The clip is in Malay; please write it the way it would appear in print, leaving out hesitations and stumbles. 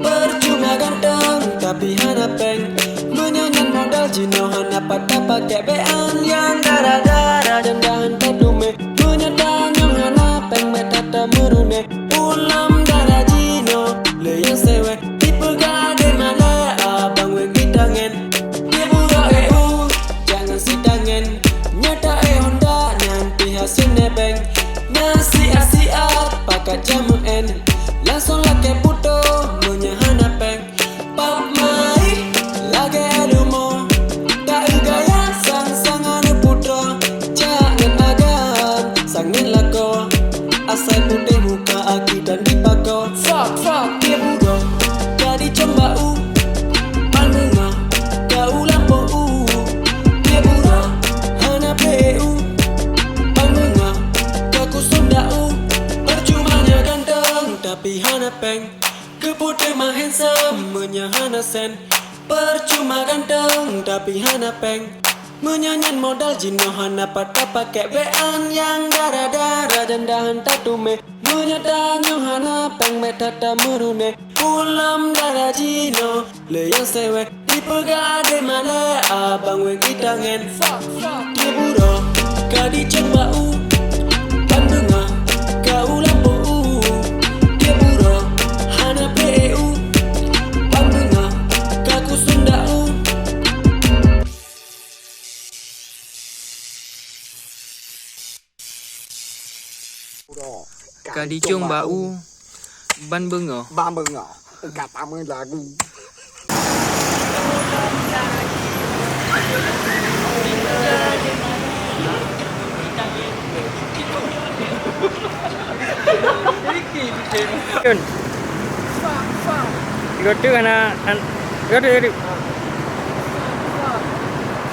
Percuma ganteng tapi hana peng, menyanyian modal jino hana pada pakai bean yang darah-darah dan dahan pedume, menyedang yang hana peng metata merune ulam darah jino le yang sewe tipe gade male abang weng hidangen dia buka jangan sidangen nyata Honda nanti hasilnya beng nasi asiat pakai jamu en langsung laki puto menyahana peng pap mai lagi elumo tak gaya sang-sangan putra jangan agan sangin lako asal putih muka aki dan dipakau fuck dia budo jadi cembau pandengar kau lampau dia budo hana PU pandengar kaku sundau percumanya ganteng tapi hana peng keputih mah handsome menyahana sen percuma ganteng tapi hana peng menyanyian modal jino hana pada pakai bean yang darah-darah dan dahan tatume menyedang yang hana peng metata merune ulam darah jino le yang sewe dipegade male abang weng idangen dia buro kadi cembau pandengar kau lampau dia buro hana PU pandengar kaku sundau. Kadi cung bau ban bengah. Ban bengah. Kata main lagu. Good. Good to an. Good.